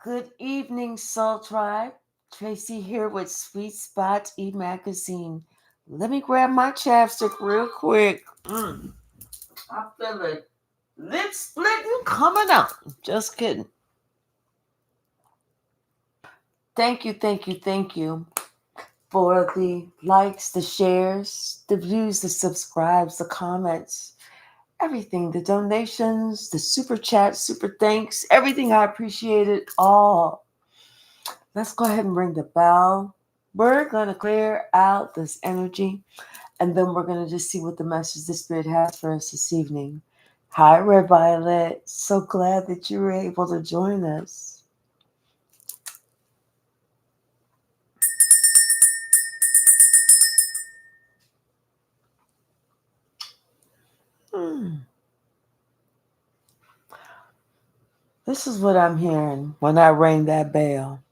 Good evening, Soul Tribe. Tracy here with Sweet Spot E-Magazine. Let me grab my chapstick real quick. I feel it. Lip splitting coming up. Just kidding. Thank you for the likes, the shares, the views, the subscribes, the comments, everything, the donations, the super chats, super thanks, everything. I appreciate it all. Let's go ahead and ring the bell. We're going to clear out this energy and then we're going to just see what the message the Spirit has for us this evening. Hi, Red Violet. So glad that you were able to join us. Hmm. This is what I'm hearing when I ring that bell.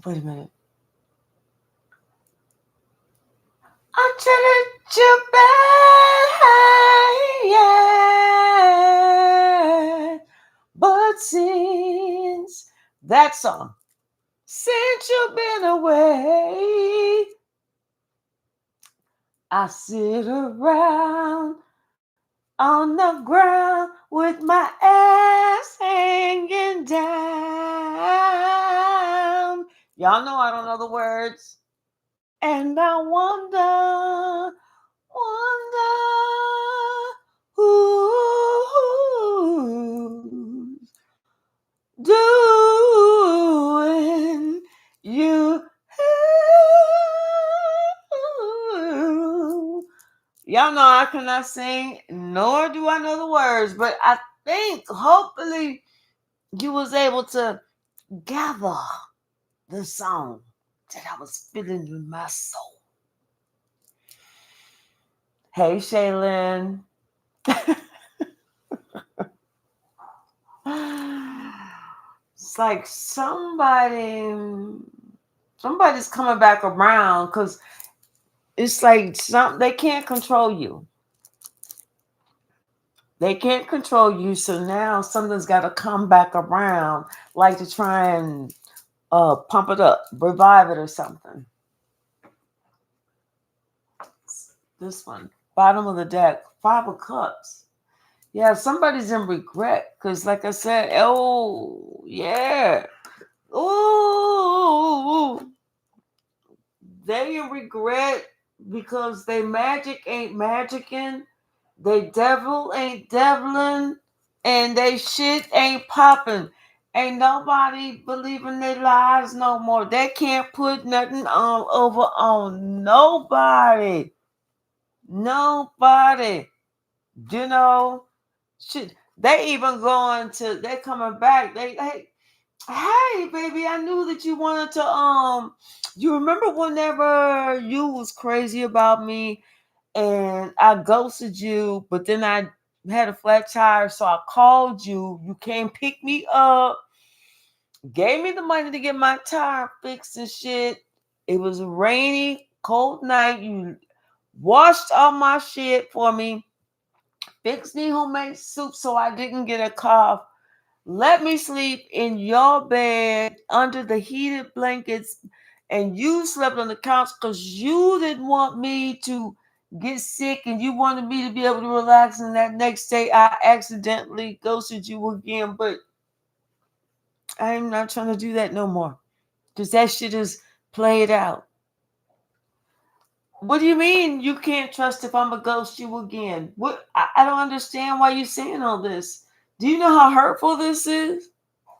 Wait a minute. I treated you bad, but since that song, since you've been away, I sit around on the ground with my ass hanging down. Y'all know I don't know the words. And I wonder who's doing you. Y'all know I cannot sing, nor do I know the words, but I think hopefully you was able to gather the song that I was feeling in my soul. Hey, Shaylin. It's like somebody's coming back around because it's like they can't control you. They can't control you, so now something's got to come back around, like to try and pump it up, revive it or something. This one, bottom of the deck, 5 of Cups. Yeah, somebody's in regret because, like I said, oh yeah, ooh, they in regret because they magic ain't magicking, they devil ain't deviling, and they shit ain't popping. Ain't nobody believing their lies no more. They can't put nothing on over on nobody. Nobody. You know, shit. They even going to. They coming back. Hey, baby, I knew that you wanted to. You remember whenever you was crazy about me and I ghosted you, but then I had a flat tire, so I called you. You came pick me up, gave me the money to get my tire fixed and shit. It was a rainy, cold night. You washed all my shit for me, fixed me homemade soup so I didn't get a cough. Let me sleep in your bed under the heated blankets, and you slept on the couch because you didn't want me to get sick and you wanted me to be able to relax. And that next day, I accidentally ghosted you again. But I'm not trying to do that no more because that shit is played out. What do you mean you can't trust if I'm gonna ghost you again? What? I don't understand why you're saying all this. Do you know how hurtful this is?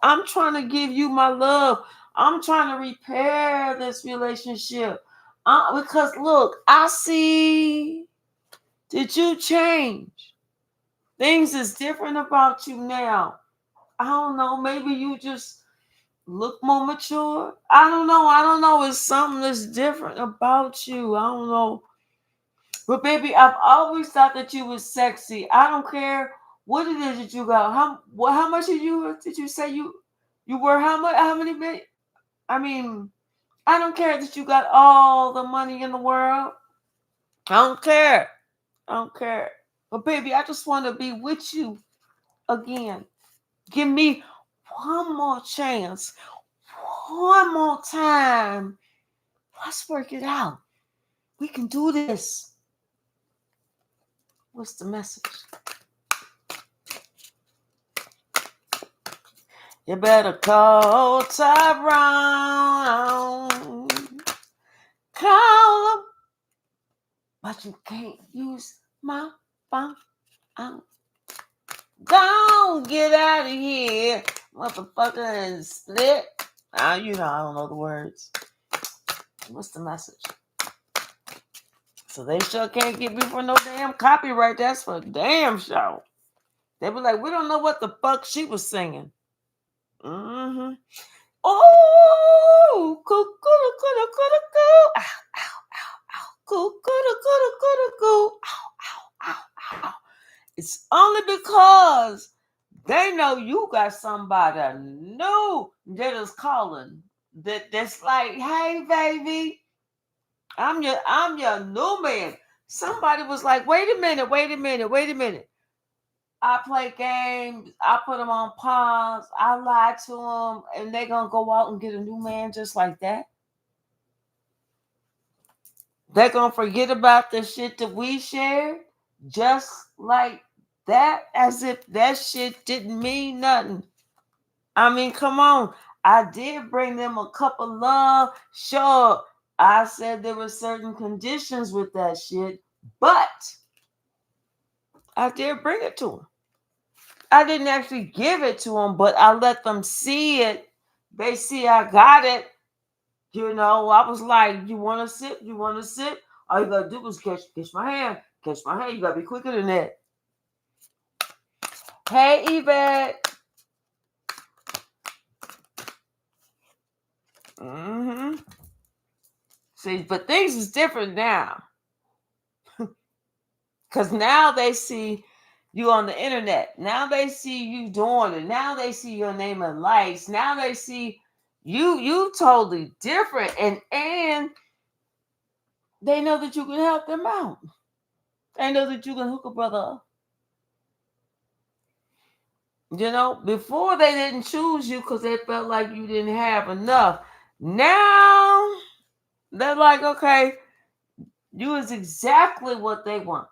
I'm trying to give you my love. I'm trying to repair this relationship. Because look, I see that you change. Things is different about you now. I don't know. Maybe you just look more mature. I don't know. I don't know. It's something that's different about you. I don't know. But baby, I've always thought that you was sexy. I don't care what it is that you got. How much did you say you were? How much? How many million? I mean, I don't care that you got all the money in the world. I don't care. I don't care. But baby, I just want to be with you again. Give me one more chance. One more time. Let's work it out. We can do this. What's the message? You better call Tyrone. Call him. But you can't use my phone. Don't get out of here, motherfucker, and split. I don't know the words. What's the message? So they sure can't get me for no damn copyright. That's for damn sure. They be like, we don't know what the fuck she was singing. Mm-hmm. Oh, ow, ow, ow. It's only because they know you got somebody new that is calling. That's like, hey baby, I'm your new man. Somebody was like, wait a minute. I play games. I put them on pause. I lie to them, and they gonna go out and get a new man just like that. They're gonna forget about the shit that we shared just like that, as if that shit didn't mean nothing. I mean, come on. I did bring them a cup of love. Sure, I said there were certain conditions with that shit, but I did bring it to them. I didn't actually give it to them, but I let them see it. They see I got it. I was like, you want to sip? You want to sip? All you got to do is catch my hand. Catch my hand. You got to be quicker than that. Hey, Yvette. Mm-hmm. See, but things is different now. Because now they see you on the internet. Now they see you doing it. Now they see your name in lights. Now they see you totally different. And they know that you can help them out. They know that you can hook a brother up. Before they didn't choose you because they felt like you didn't have enough. Now they're like, okay, you is exactly what they want.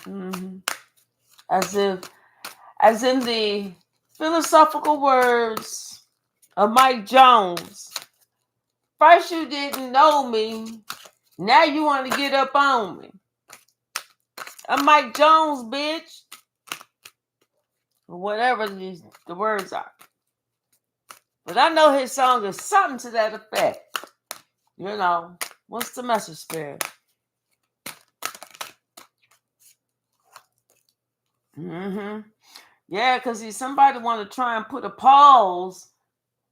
Mm-hmm. As in the philosophical words of Mike Jones. First you didn't know me, now you want to get up on me. I'm Mike Jones, bitch. Whatever the words are. But I know his song is something to that effect. What's the message, Spirit? Mm-hmm. Yeah, because somebody want to try and put a pause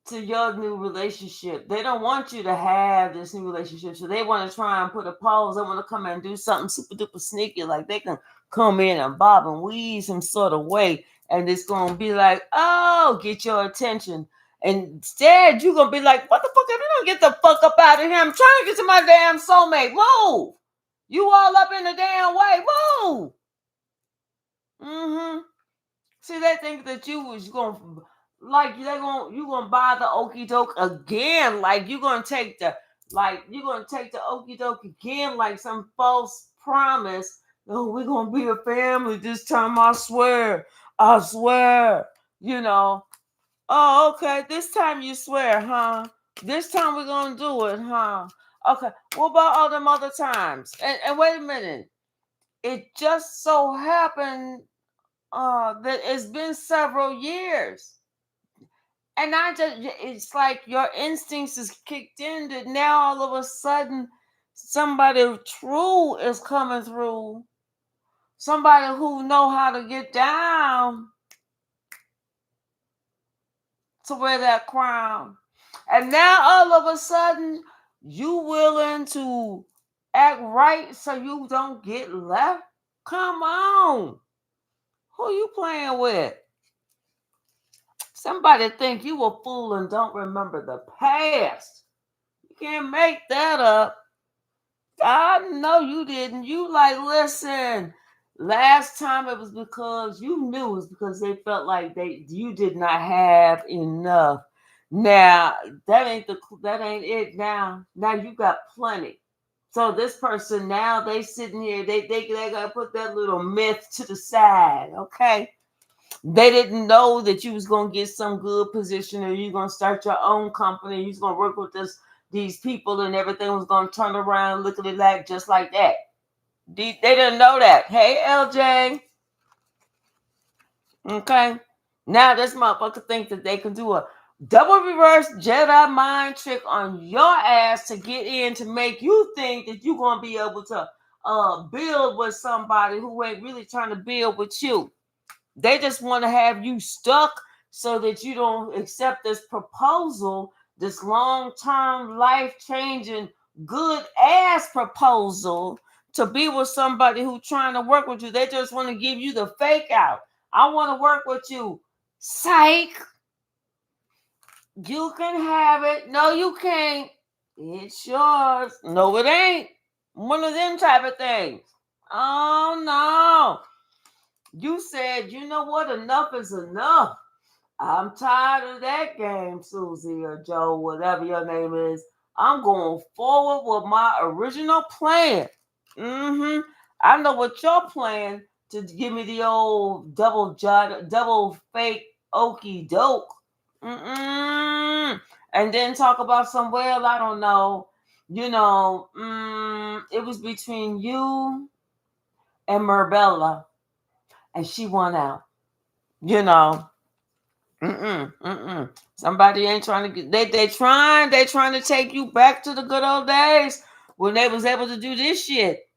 to your new relationship. They don't want you to have this new relationship, so they want to try and put a pause. They want to come and do something super duper sneaky, like they can come in and bob and weave some sort of way, and it's gonna be like, oh, get your attention. And instead, you're gonna be like, what the fuck? If you don't get the fuck up out of here, I'm trying to get to my damn soulmate. Move! You all up in the damn way. Move! Mm-hmm. See, they think that you was gonna you gonna buy the okie doke again. Like you're gonna take the okie doke again, like some false promise. Oh, we're gonna be a family this time, I swear. I swear. Oh, okay. This time you swear, huh? This time we're gonna do it, huh? Okay. What about all them other times? And wait a minute. It just so happened that it's been several years. And it's like your instincts is kicked in that now all of a sudden somebody true is coming through. Somebody who know how to get down to wear that crown. And now all of a sudden you willing to act right so you don't get left? Come on. Who you playing with? Somebody think you a fool and don't remember the past. You can't make that up. I know you didn't. You like, listen. Last time it was because you knew it was because they felt like you did not have enough. Now that ain't it now. Now you got plenty. So this person now they sitting here, they gotta put that little myth to the side, okay? They didn't know that you was gonna get some good position or you're gonna start your own company, you was gonna work with these people and everything was gonna turn around, look at it like just like that. They didn't know that. Hey LJ. Okay. Now this motherfucker thinks that they can do a double reverse Jedi mind trick on your ass to get in to make you think that you're gonna be able to build with somebody who ain't really trying to build with you. They just want to have you stuck so that you don't accept this proposal, this long-term, life-changing, good ass proposal to be with somebody who's trying to work with you. They just want to give you the fake out. I want to work with you. Psych. You can have it. No, you can't. It's yours. No, it ain't. One of them type of things. Oh, no. You said, you know what? Enough is enough. I'm tired of that game, Susie or Joe, whatever your name is. I'm going forward with my original plan. I know what your plan to give me the old double fake okey doke. And then talk about some, well, I don't know. It was between you and Marbella, and she won out. Somebody ain't trying to get they trying to take you back to the good old days when they was able to do this shit.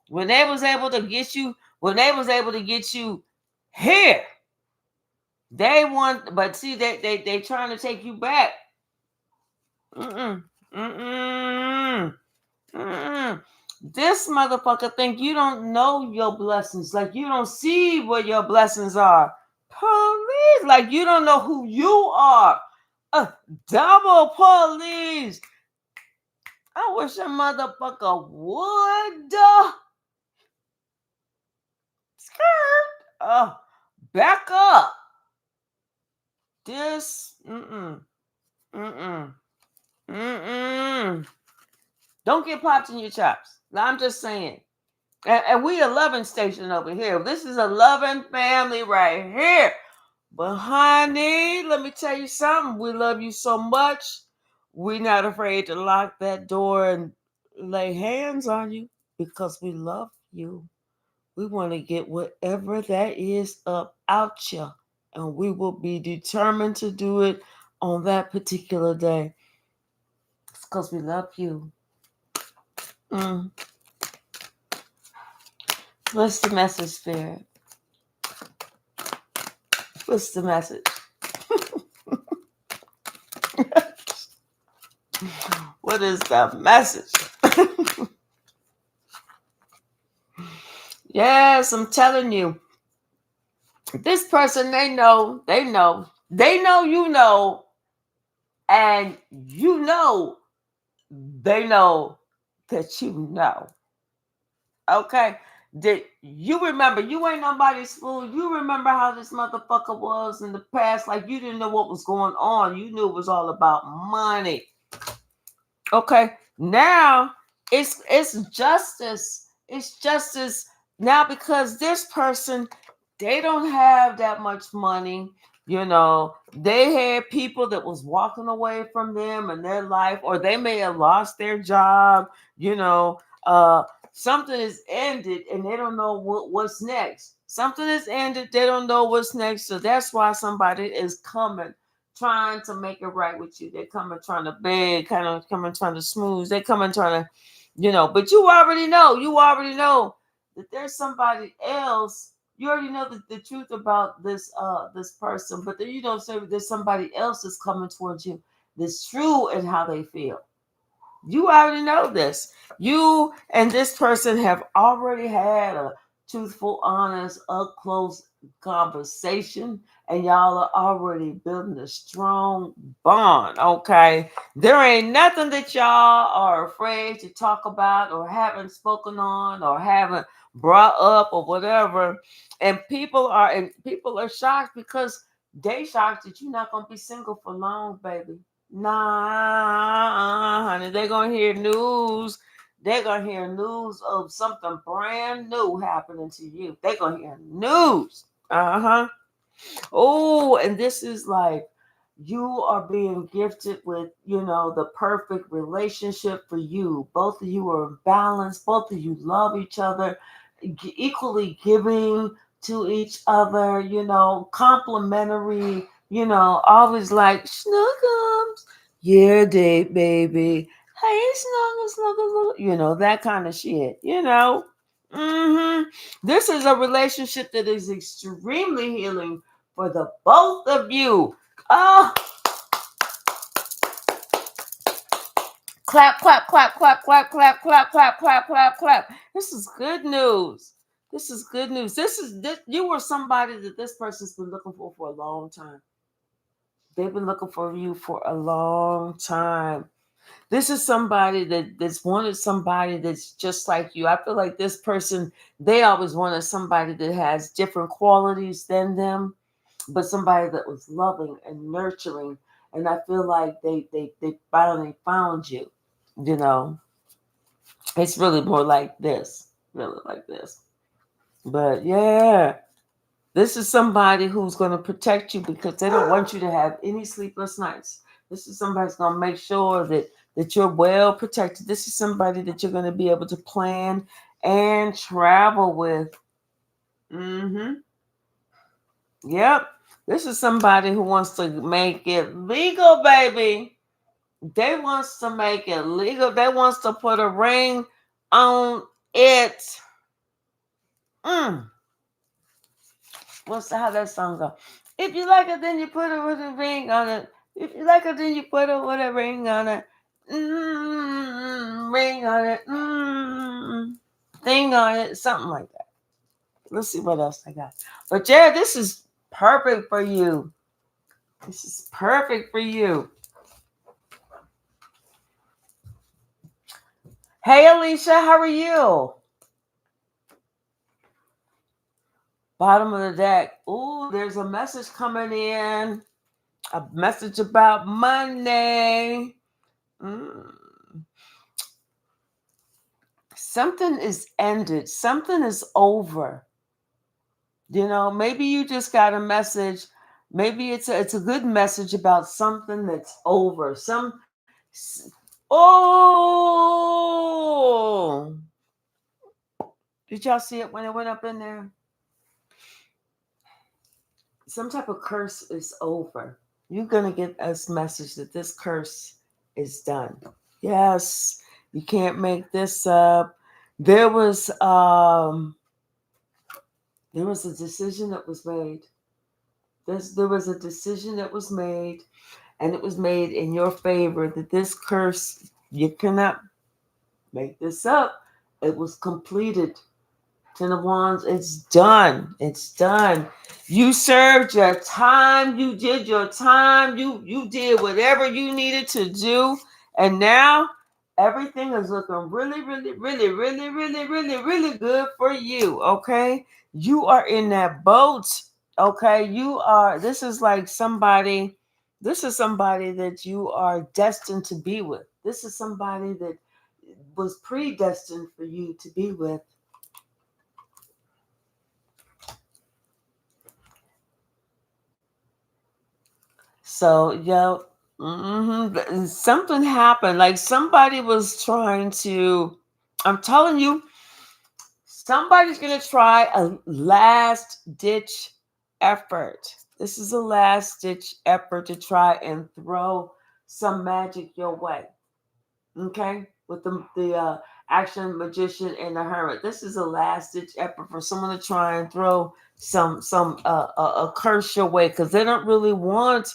When they was able to get you here. They want, but see, they trying to take you back. This motherfucker think you don't know your blessings, like you don't see where your blessings are. Police, like you don't know who you are. Double police. I wish a motherfucker would. Skirt. Back up. This. Don't get popped in your chops. I'm just saying. And we a loving station over here. This is a loving family right here. But honey, let me tell you something. We love you so much. We're not afraid to lock that door and lay hands on you because we love you. We want to get whatever that is up out you. And we will be determined to do it on that particular day. It's because we love you. What's the message, Spirit? What's the message? What is the message? Yes, I'm telling you. This person, they know, you know, and you know, they know that you know. Okay? Did you remember? You ain't nobody's fool. You remember how this motherfucker was in the past? Like you didn't know what was going on. You knew it was all about money. Okay, now it's justice. It's justice now because this person, they don't have that much money. They had people that was walking away from them in their life, or they may have lost their job. Something is ended and they don't know what's next. Something is ended, they don't know what's next. So that's why somebody is coming, trying to make it right with you. They're coming trying to beg, kind of coming trying to smooth. They're coming trying to, but you already know that there's somebody else. You already know the truth about this person, but then you don't say there's somebody else that's coming towards you that's true in how they feel. You already know this. You and this person have already had a truthful, honest, up close conversation, and y'all are already building a strong bond. Okay, there ain't nothing that y'all are afraid to talk about or haven't spoken on or haven't brought up or whatever. And people are shocked because they shocked that you're not gonna be single for long, baby. Nah, honey, they're gonna hear news. They're gonna hear news of something brand new happening to you. They're gonna hear news. Uh-huh. Oh, and this is like you are being gifted with, the perfect relationship for you. Both of you are balanced. Both of you love each other, equally giving to each other, complimentary, always like snuggums. Yeah, date, baby. Hey, snuggles, snuggles, snuggles. That kind of shit. Hmm. This is a relationship that is extremely healing for the both of you. Oh, clap, clap, clap, clap, clap, clap, clap, clap, clap, clap, clap. This is good news. This is good news. This. You were somebody that this person's been looking for a long time. They've been looking for you for a long time. This is somebody that's wanted somebody that's just like you. I feel like this person, they always wanted somebody that has different qualities than them, but somebody that was loving and nurturing. And I feel like they finally found you. You know, it's really more like this, really like this. But yeah, this is somebody who's going to protect you because they don't want you to have any sleepless nights. This is somebody who's going to make sure that you're well protected. This is somebody that you're going to be able to plan and travel with. Mm-hmm. Yep. This is somebody who wants to make it legal, baby. They wants to make it legal. They wants to put a ring on it. Mm. How that song go? If you like it, then you put a with a ring on it. If you like it, then you put a with a ring on it. Ring on it. Thing on it. Something like that. Let's see what else I got. But yeah, this is perfect for you. This is perfect for you. Hey, Alicia, how are you? Bottom of the deck. Ooh, there's a message coming in. A message about Monday. Mm. Something is ended. Something is over. Maybe you just got a message. Maybe it's a good message about something that's over. Oh, did y'all see it when it went up in there? Some type of curse is over. You're gonna get this message that this curse is done. Yes, you can't make this up. There was um there was a decision that was made. There was a decision that was made, and it was made in your favor that this curse, you cannot make this up. It was completed. Ten of Wands, it's done. It's done. You served your time. You did your time. You did whatever you needed to do. And now everything is looking really, really, really, really, really, really, really good for you. Okay. You are in that boat. Okay. This is somebody that you are destined to be with. This is somebody that was predestined for you to be with. So, yeah, something happened. Like somebody was trying to, I'm telling you, somebody's going to try a last ditch effort. This is a last ditch effort to try and throw some magic your way. Okay? With the action magician and the hermit. This is a last ditch effort for someone to try and throw a curse your way because they don't really want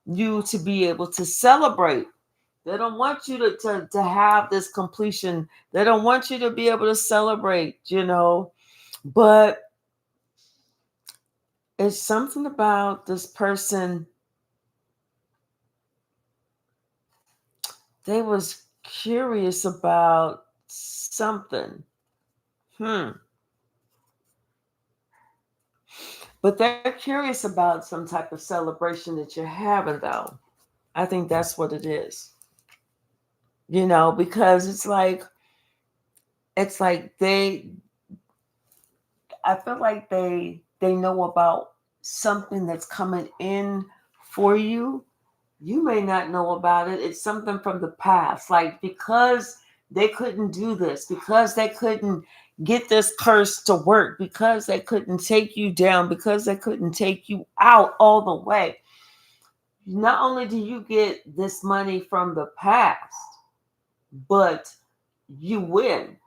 you to be able to celebrate. They don't want you to have this completion. They don't want you to be able to celebrate, But It's something about this person. They was curious about something. Hmm. But they're curious about some type of celebration that you're having, though. I think that's what it is. Because it's like I feel like they know about something that's coming in for you. You may not know about it. It's something from the past. Like, because they couldn't do this, because they couldn't get this curse to work, because they couldn't take you down, because they couldn't take you out all the way. Not only do you get this money from the past, but you win.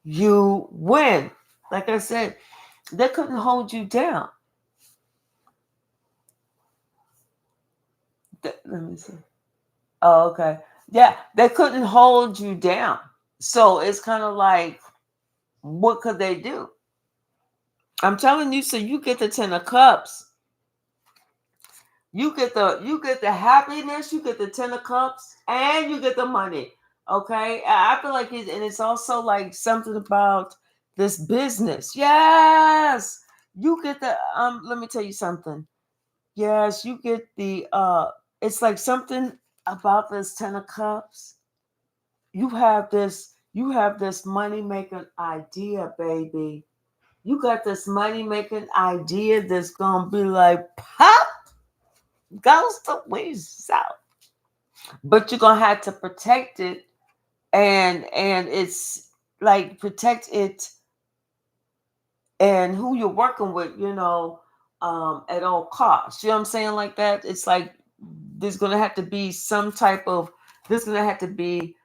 You win. Like I said, they couldn't hold you down. Let me see. Oh, okay. Yeah, they couldn't hold you down. So it's kind of like, what could they do? I'm telling you, so you get the 10 of cups. You get the happiness, you get the 10 of cups, and you get the money. Okay? I feel like it's also like something about this business. Yes. You get the let me tell you something. Yes, you get the it's like something about this 10 of cups. You have this money making idea, baby. You got this money making idea that's gonna be like pop goes the ways out. But you're gonna have to protect it, and it's like protect it and who you're working with, at all costs. You know what I'm saying? Like that. It's like there's gonna have to be some type of there's gonna have to be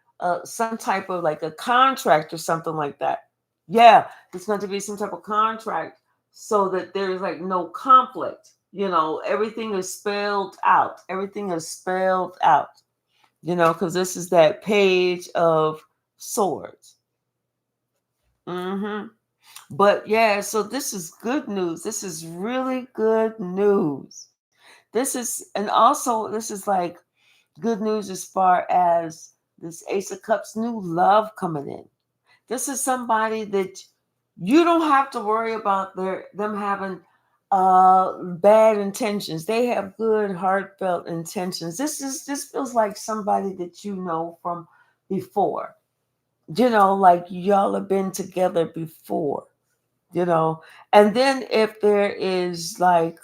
some type of like a contract or something like that. Yeah, there's going to be some type of contract so that there's like no conflict. Everything is spelled out. Everything is spelled out. Because this is that page of swords. Hmm. But yeah, so this is good news. This is really good news. And also this is like good news as far as this Ace of Cups new love coming in. This is somebody that you don't have to worry about them having bad intentions. They have good, heartfelt intentions. This feels like somebody that you know from before. Like y'all have been together before. And then if there is like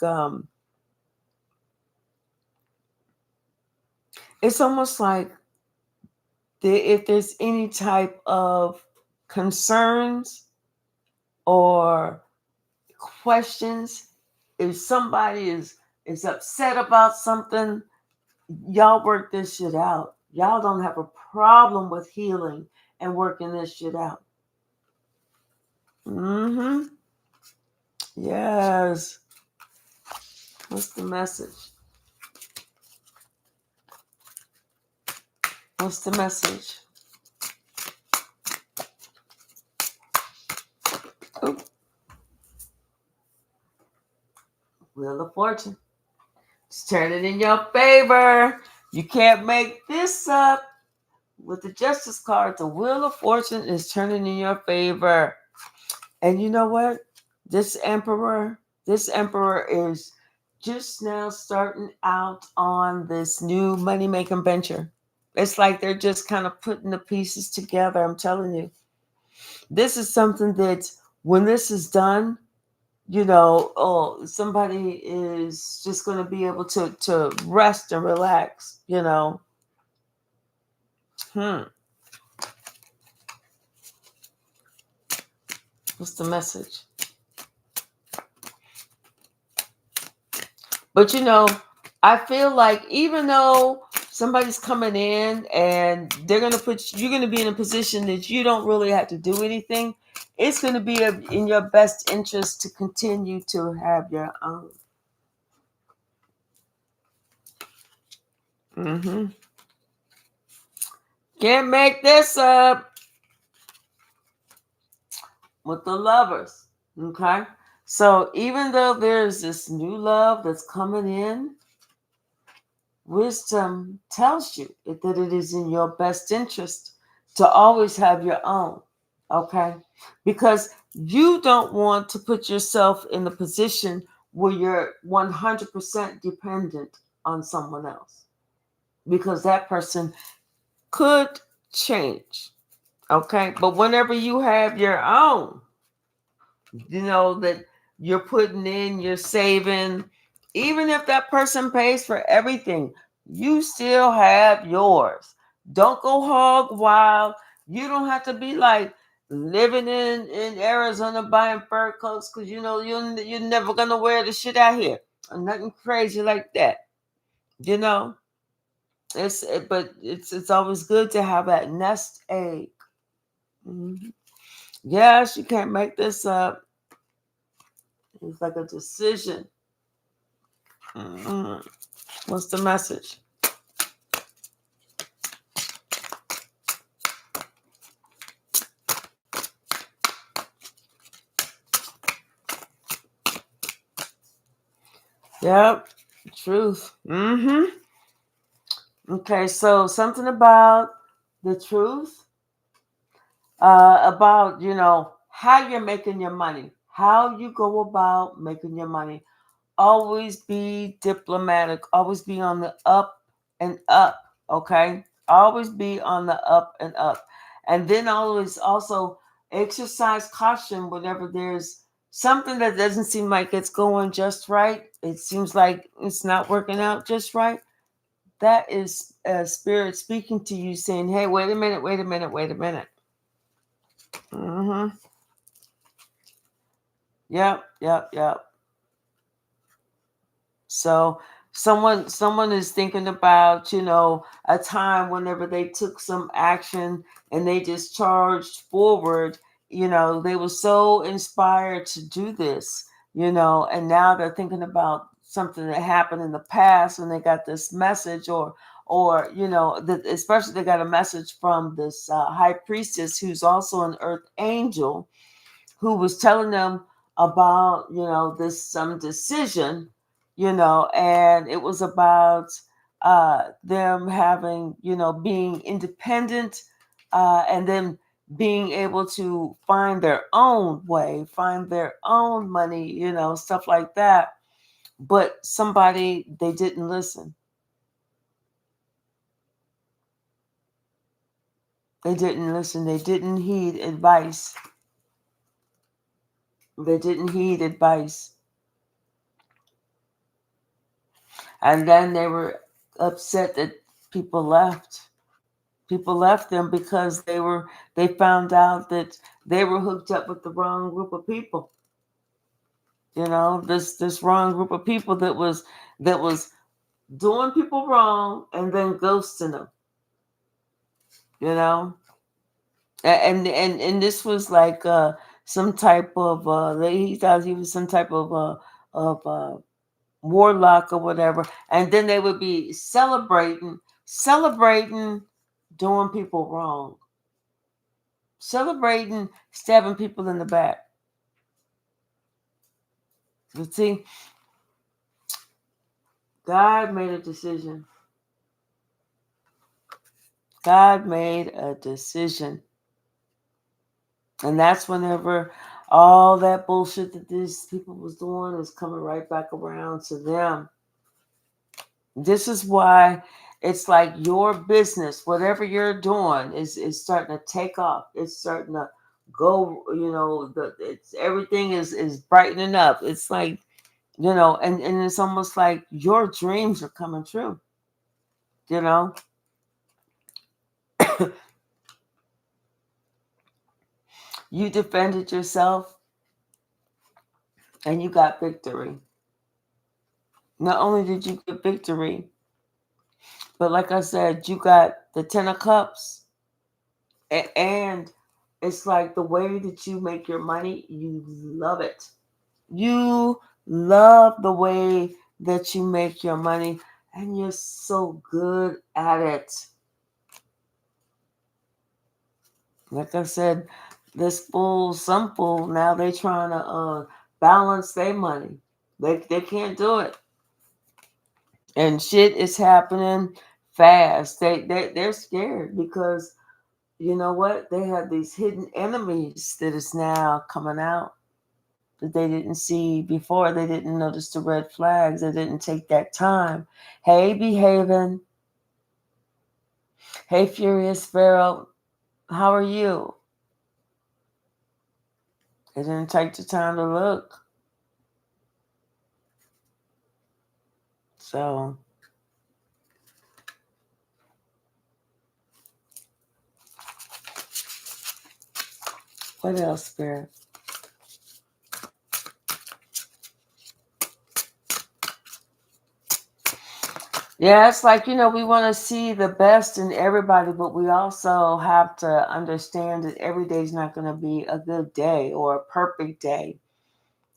it's almost like if there's any type of concerns or questions, if somebody is upset about something, y'all work this shit out. Y'all don't have a problem with healing and working this shit out. Mm-hmm. Yes. What's the message? What's the message? Oh, Wheel of Fortune. Just turn it in your favor. You can't make this up. With the Justice card, the Wheel of Fortune is turning in your favor. And you know what? This emperor is just now starting out on this new money making venture. It's like they're just kind of putting the pieces together. I'm telling you, this is something that when this is done, somebody is just going to be able to rest and relax. Hmm. What's the message? But I feel like even though somebody's coming in and you're gonna be in a position that you don't really have to do anything, it's gonna be in your best interest to continue to have your own. Mm-hmm. Can't make this up with the Lovers. Okay. So even though there's this new love that's coming in, wisdom tells you that it is in your best interest to always have your own. Okay? Because you don't want to put yourself in a position where you're 100% dependent on someone else. Because that person could change. Okay? But whenever you have your own, that you're putting in, you're saving, even if that person pays for everything, you still have yours. Don't go hog wild. You don't have to be like living in Arizona buying fur coats because you're never gonna wear the shit out here. Or nothing crazy like that. You know, but it's always good to have that nest egg. Mhm. Yes, you can't make this up. It's like a decision. Mhm. What's the message? Yep, truth. Okay, so something about the truth, about how you're making your money, how you go about making your money. Always be diplomatic. Always be on the up and up. Okay, always be on the up and up, and then always also exercise caution whenever there's something that doesn't seem like it's going just right. It seems like it's not working out just right. That is spirit speaking to you, saying, "Hey, wait a minute, wait a minute, wait a minute." Mm-hmm. Yep, yep, yep. So someone is thinking about, a time whenever they took some action and they just charged forward, they were so inspired to do this, and now they're thinking about something that happened in the past when they got this message, or that especially they got a message from this high priestess who's also an earth angel who was telling them about this some decision, and it was about them having being independent, and then being able to find their own way, find their own money, stuff like that. But somebody, they didn't listen. They didn't listen. They didn't heed advice. They didn't heed advice. And then they were upset that people left. People left them because they found out that they were hooked up with the wrong group of people. This wrong group of people that was doing people wrong and then ghosting them. You know, and this was like some type of he thought he was some type of warlock or whatever, and then they would be celebrating doing people wrong, celebrating stabbing people in the back. But see, God made a decision. God made a decision. And that's whenever all that bullshit that these people was doing is coming right back around to them. This is why it's like your business, whatever you're doing, is starting to take off. It's starting to go, it's everything is brightening up. It's like, and it's almost like your dreams are coming true. You know, you defended yourself and you got victory. Not only did you get victory, but like I said, you got the 10 of Cups, and it's like the way that you make your money, you love it. You love the way that you make your money, and you're so good at it. Like I said, some fool now they trying to balance their money. They can't do it. And shit is happening fast. They're scared because you know what? They have these hidden enemies that is now coming out that they didn't see before. They didn't notice the red flags. They didn't take that time. Hey, Behaving. Hey, Furious Pharaoh. How are you? They didn't take the time to look. So, what else, Spirit? Yeah, it's like, we want to see the best in everybody, but we also have to understand that every day is not going to be a good day or a perfect day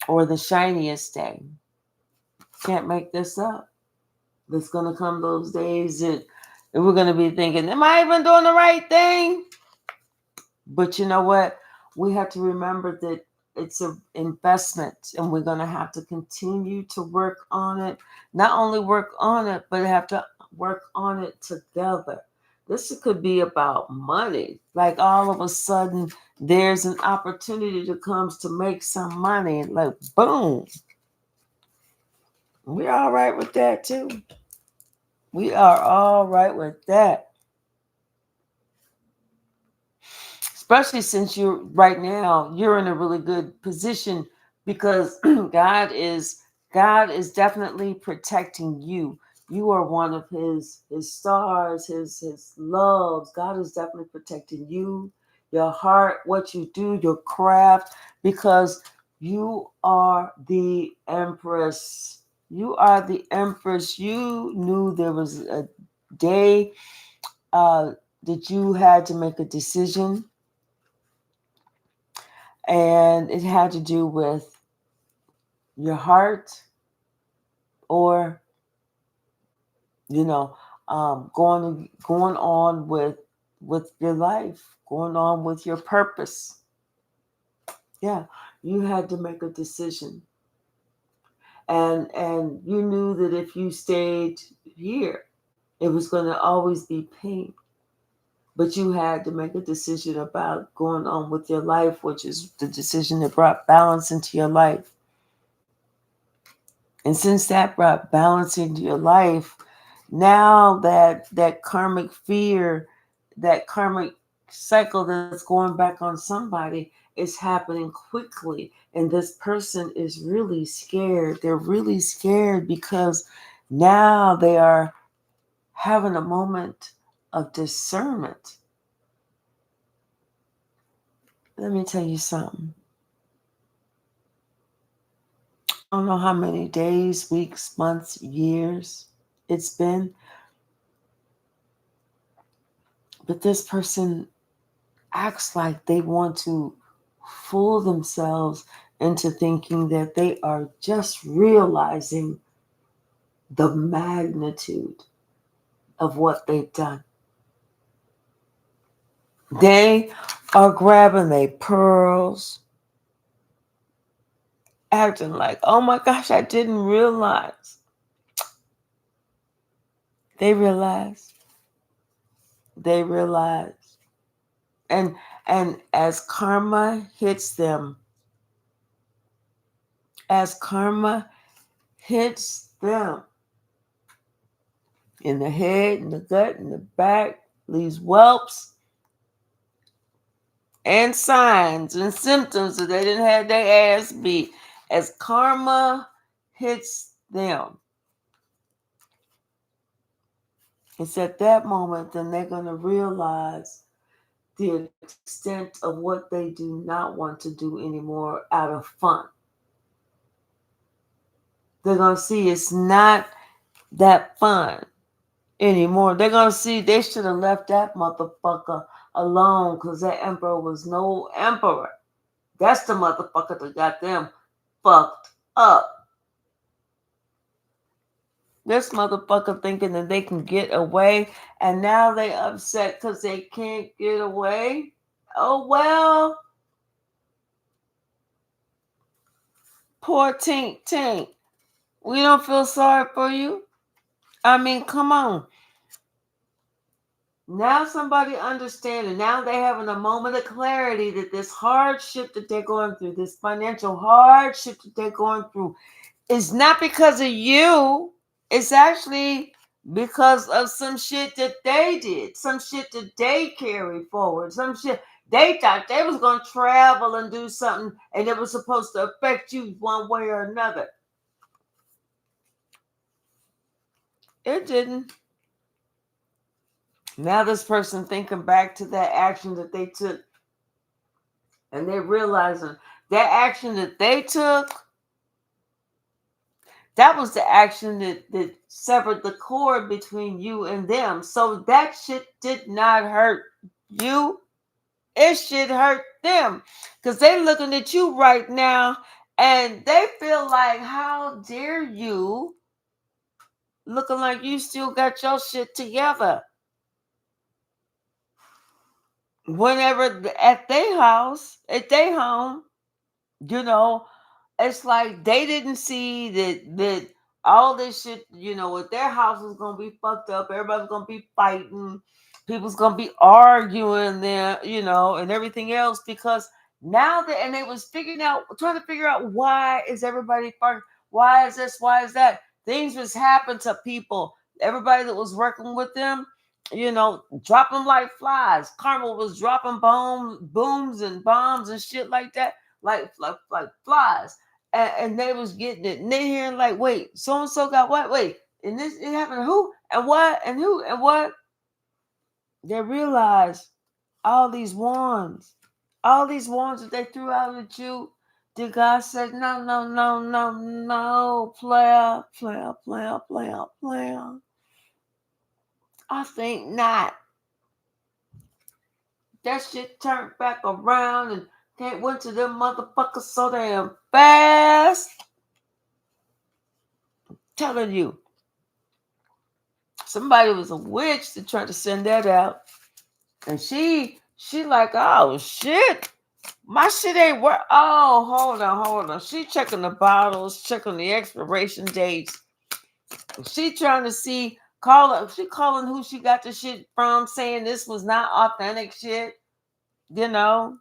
or the shiniest day. Can't make this up. There's going to come those days that we're going to be thinking, am I even doing the right thing? But you know what? We have to remember that it's an investment and we're going to have to continue to work on it. Not only work on it, but have to work on it together. This could be about money. Like all of a sudden, there's an opportunity that comes to make some money. Like, boom. We're all right with that too. We are all right with that. Especially since you're right now, you're in a really good position because God is definitely protecting you. You are one of his stars, his loves. God is definitely protecting you, your heart, what you do, your craft, because you are the empress. You are the empress. You knew there was a day that you had to make a decision, and it had to do with your heart or you know going on with your life, going on with your purpose. Yeah, you had to make a decision, and you knew that if you stayed here, it was going to always be pain. But you had to make a decision about going on with your life, which is the decision that brought balance into your life. And since that brought balance into your life, now that karmic fear, that karmic cycle that's going back on somebody is happening quickly. And this person is really scared. They're really scared because now they are having a moment of discernment. Let me tell you something. I don't know how many days, weeks, months, years it's been, but this person acts like they want to fool themselves into thinking that they are just realizing the magnitude of what they've done. They are grabbing their pearls, acting like, oh my gosh, I didn't realize. They realize. They realize. And as karma hits them, as karma hits them in the head, in the gut, in the back, leaves whelps and signs and symptoms that they didn't have their ass beat. As karma hits them, it's at that moment then they're going to realize the extent of what they do not want to do anymore out of fun. They're going to see it's not that fun anymore. They're going to see they should have left that motherfucker alone because that emperor was no emperor. That's the motherfucker that got them fucked up. This motherfucker thinking that they can get away, and now they upset because they can't get away. Oh well. Poor Tink Tink. We don't feel sorry for you. I mean, come on. Now somebody understanding. Now they having a moment of clarity that this hardship that they're going through, this financial hardship that they're going through, is not because of you. It's actually because of some shit that they did, some shit that they carried forward, some shit they thought they was gonna travel and do something, and it was supposed to affect you one way or another. It didn't. Now this person thinking back to that action that they took, and they're realizing that action that they took, that was the action that severed the cord between you and them. So that shit did not hurt you. It should hurt them. Because they looking at you right now and they feel like, how dare you, looking like you still got your shit together. Whenever at their house, at their home, you know, it's like they didn't see that all this shit, with their house was gonna be fucked up. Everybody's gonna be fighting. People's gonna be arguing there, and everything else because now that and they was trying to figure out why is everybody fighting? Why is this? Why is that? Things was happening to people. Everybody that was working with them, dropping like flies. Karma was dropping booms and bombs and shit like that, like flies, and they was getting it. And they hearing like, wait, so and so got what? Wait, and this it happened to who and what and who and what? They realized all these wands that they threw out at you. Did God said no, no, no, no, no, player, player, player, player, player? I think not. That shit turned back around and can't went to them motherfuckers so damn fast. Telling you, somebody was a witch to try to send that out, and she like, oh shit, my shit ain't work. Oh, hold on. She checking the bottles, checking the expiration dates. She trying to see, she calling who she got the shit from, saying this was not authentic shit. You know,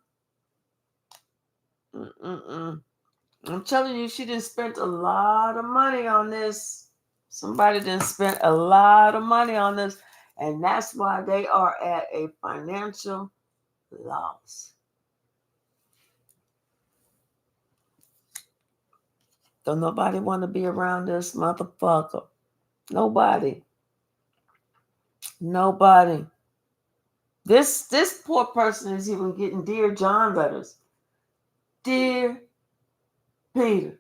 Mm-mm-mm. I'm telling you, she done spent a lot of money on this. Somebody done spent a lot of money on this, and that's why they are at a financial loss. Don't nobody want to be around this motherfucker. Nobody. Nobody. This poor person is even getting Dear John letters. Dear Peter,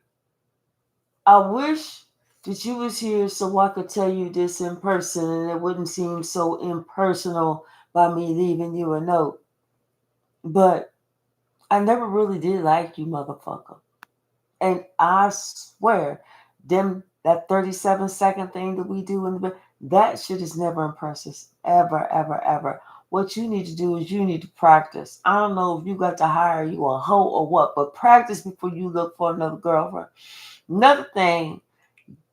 I wish that you was here so I could tell you this in person and it wouldn't seem so impersonal by me leaving you a note. But I never really did like you, motherfucker. And I swear, that 37-second thing that we do in the that shit is never impressive. Ever, ever, ever. What you need to do is you need to practice. I don't know if you got to hire you a hoe or what, but practice before you look for another girlfriend. Another thing,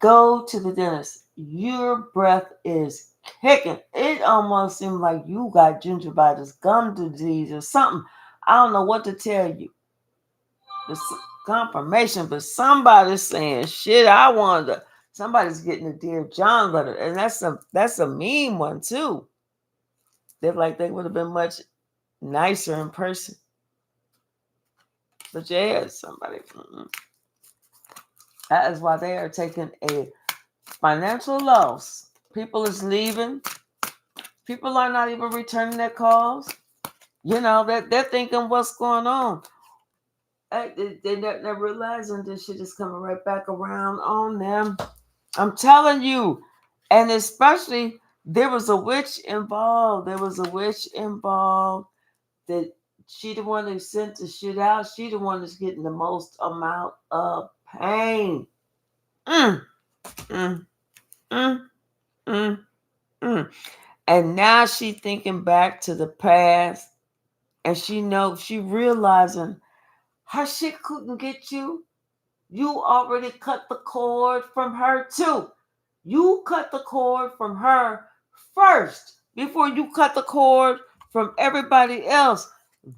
go to the dentist. Your breath is kicking. It almost seems like you got gingivitis, gum disease, or something. I don't know what to tell you. The confirmation, but somebody's saying shit. I wonder. Somebody's getting a Dear John letter, and that's a mean one too. They're like they would have been much nicer in person. But yeah, somebody. That is why they are taking a financial loss. People is leaving. People are not even returning their calls. They're thinking what's going on. They're not realizing this shit is coming right back around on them. I'm telling you. And especially, there was a witch involved. That she the one who sent the shit out. She the one that's getting the most amount of pain. Mm, mm, mm, mm, mm. And now she thinking back to the past, and she realizing her shit couldn't get you. You already cut the cord from her too. You cut the cord from her first before you cut the cord from everybody else.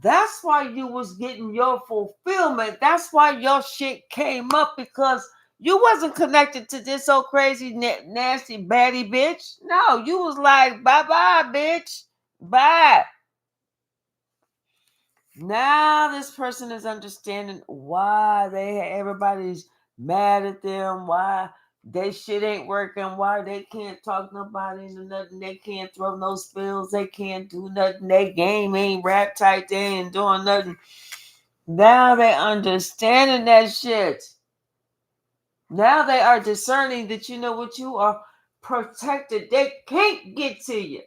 That's why you was getting your fulfillment. That's why your shit came up, because you wasn't connected to this so crazy, nasty, baddie bitch. No, you was like, bye-bye, bitch. Bye. Now this person is understanding why everybody's mad at them, why they shit ain't working, why they can't talk nobody into nothing, they can't throw no spills, they can't do nothing, their game ain't rap tight, they ain't doing nothing. Now they understanding that shit. Now they are discerning that, you know what, you are protected. They can't get to you.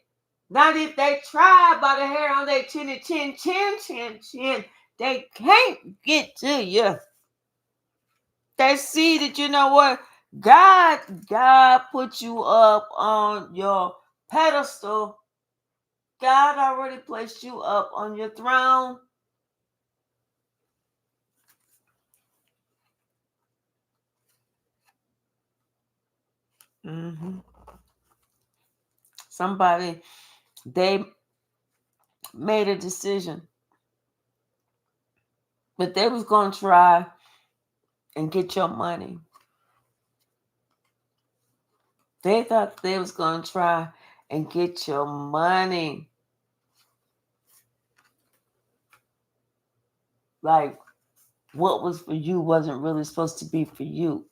Not if they try by the hair on their chinny chin chin chin chin. They can't get to you. They see that, you know what, God put you up on your pedestal. God already placed you up on your throne. Mm-hmm. Somebody, they made a decision, but they was going to try and get your money. They thought they was going to try and get your money. Like, what was for you wasn't really supposed to be for you.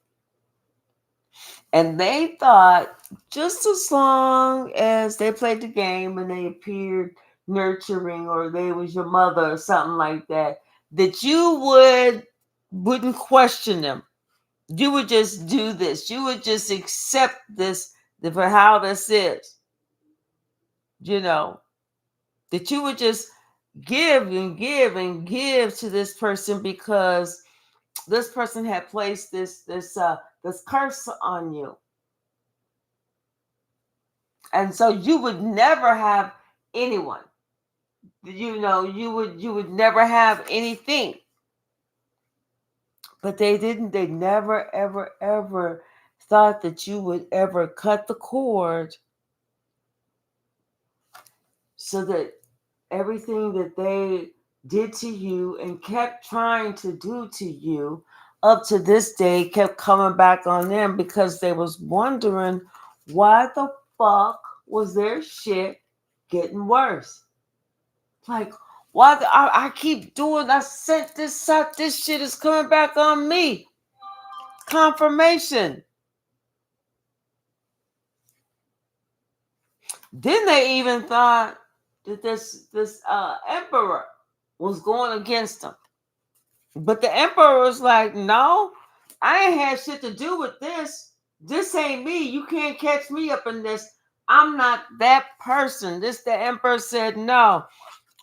And they thought just as long as they played the game and they appeared nurturing, or they was your mother or something like that, that you wouldn't question them. You would just do this. You would just accept this for how this is. You know, that you would just give and give and give to this person because this person had placed this curse on you. And so you would never have anyone. You know, you would never have anything. But they didn't. They never, ever, ever thought that you would ever cut the cord so that everything that they did to you and kept trying to do to you up to this day kept coming back on them, because they was wondering why the fuck was their shit getting worse. Like, I keep doing, I sent this out, this shit is coming back on me. Confirmation. Then they even thought that this emperor was going against them. But the emperor was like, no, I ain't had shit to do with this. This ain't me. You can't catch me up in this. I'm not that person. The emperor said, no,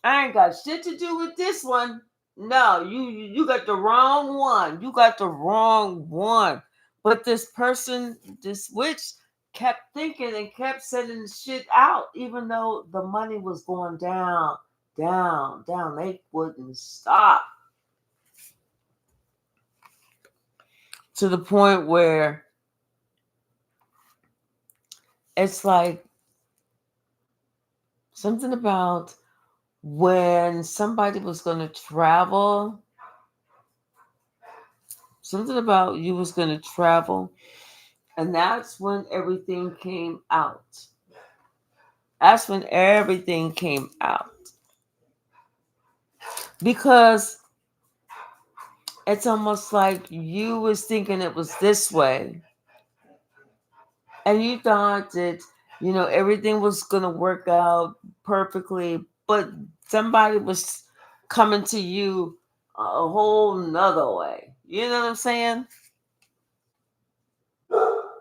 I ain't got shit to do with this one. No, you got the wrong one. You got the wrong one. But this person, this witch, kept thinking and kept sending shit out, even though the money was going down, down, down. They wouldn't stop. To the point where it's like something about when somebody was going to travel, something about you was going to travel, and that's when everything came out. That's when everything came out. Because it's almost like you was thinking it was this way, and you thought that, you know, everything was going to work out perfectly, but somebody was coming to you a whole nother way. You know what I'm saying?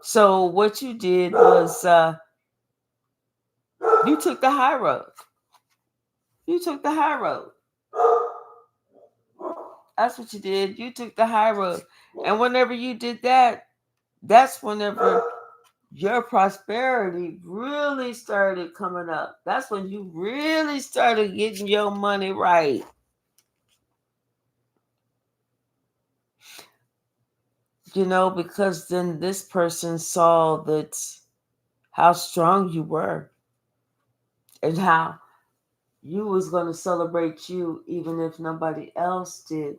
So what you did was you took the high road. You took the high road. That's what you did. You took the high road. And whenever you did that, that's whenever your prosperity really started coming up. That's when you really started getting your money right. because then this person saw that how strong you were and how you was going to celebrate you even if nobody else did.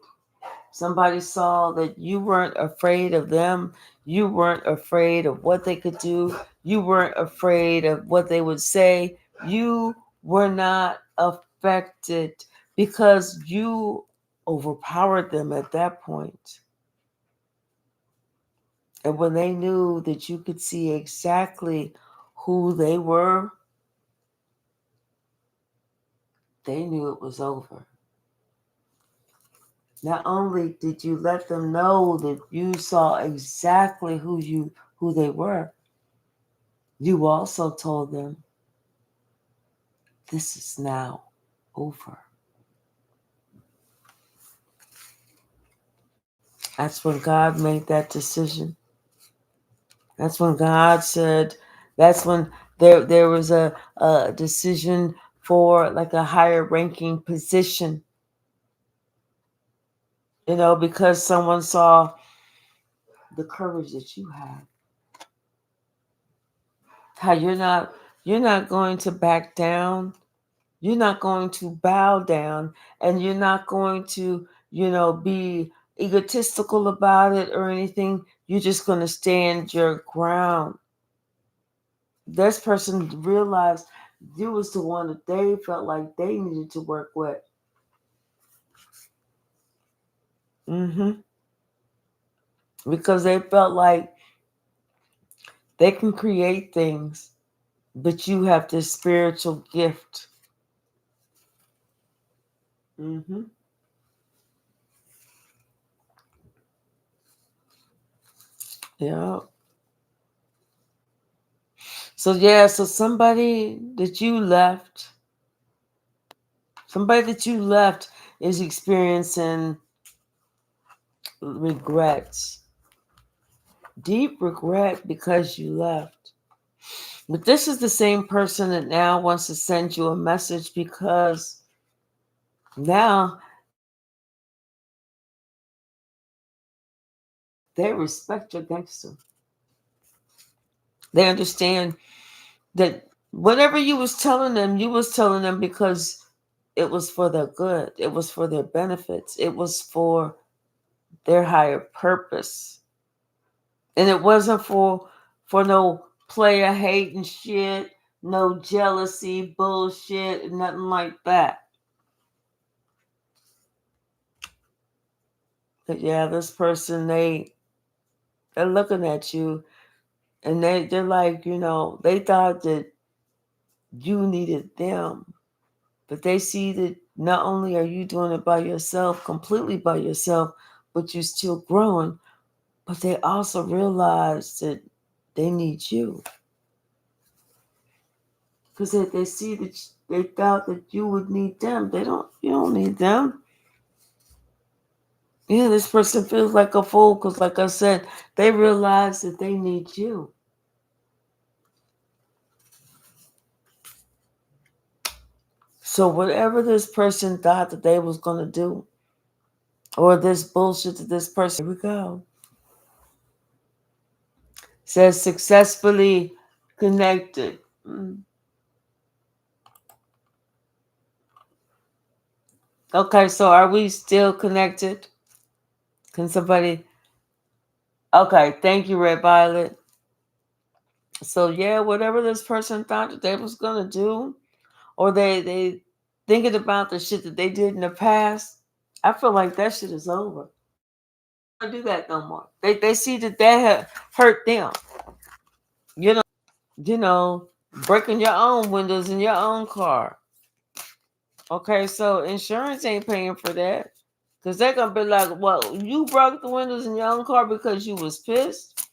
Somebody saw that you weren't afraid of them. You weren't afraid of what they could do. You weren't afraid of what they would say. You were not affected because you overpowered them at that point. And when they knew that you could see exactly who they were, they knew it was over. Not only did you let them know that you saw exactly who they were, you also told them this is now over. That's when God made that decision. That's when God said, that's when there was a decision for like a higher ranking position, because someone saw the courage that you have. How you're not going to back down. You're not going to bow down, and you're not going to, be egotistical about it or anything. You're just going to stand your ground. This person realized you was the one that they felt like they needed to work with. Because they felt like they can create things, but you have this spiritual gift. Yeah. So somebody that you left is experiencing regrets, deep regret because you left. But this is the same person that now wants to send you a message because now they respect your gangster. They understand that whatever you was telling them because it was for their good. It was for their benefits. It was for their higher purpose. And it wasn't for no player hating shit, no jealousy, bullshit, nothing like that. But yeah, this person, they're looking at you and they're like, they thought that you needed them. But they see that not only are you doing it by yourself, completely by yourself, but you're still growing, but they also realize that they need you. Because they see that they thought that you would need them. You don't need them. Yeah, this person feels like a fool because, like I said, they realize that they need you. So whatever this person thought that they was going to do, or this bullshit that this person, here we go. Says successfully connected. Okay, so are we still connected? Can somebody? Okay, thank you, Red Violet. So yeah, whatever this person thought that they was gonna do, or they thinking about the shit that they did in the past, I feel like that shit is over. Don't do that no more. They see that had hurt them. You know, breaking your own windows in your own car. Okay, so insurance ain't paying for that. Cause they're gonna be like, well, you broke the windows in your own car because you was pissed.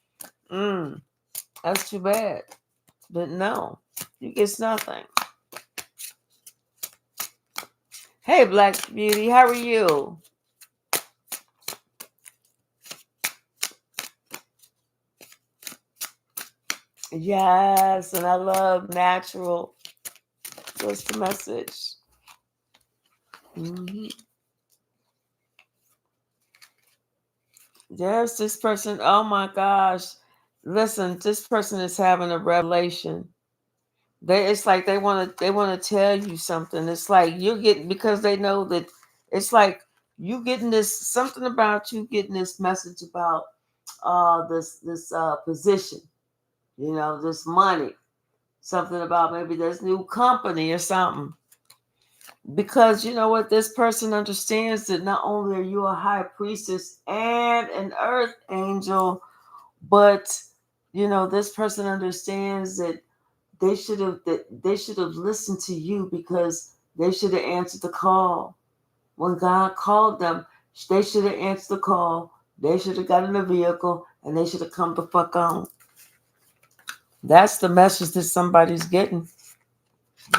That's too bad. But no, you get nothing. Hey, Black Beauty, how are you? Yes, and I love natural. What's the message? There's this person. Oh my gosh. Listen, this person is having a revelation. It's like they want to tell you something. It's like you're getting, because they know that it's like you getting this something about you getting this message about this position, this money, something about maybe this new company or something. Because you know what, this person understands that not only are you a high priestess and an earth angel, but this person understands that they should have listened to you, because they should have answered the call. When God called them, they should have answered the call. They should have got in the vehicle and they should have come the fuck on. That's the message that somebody's getting.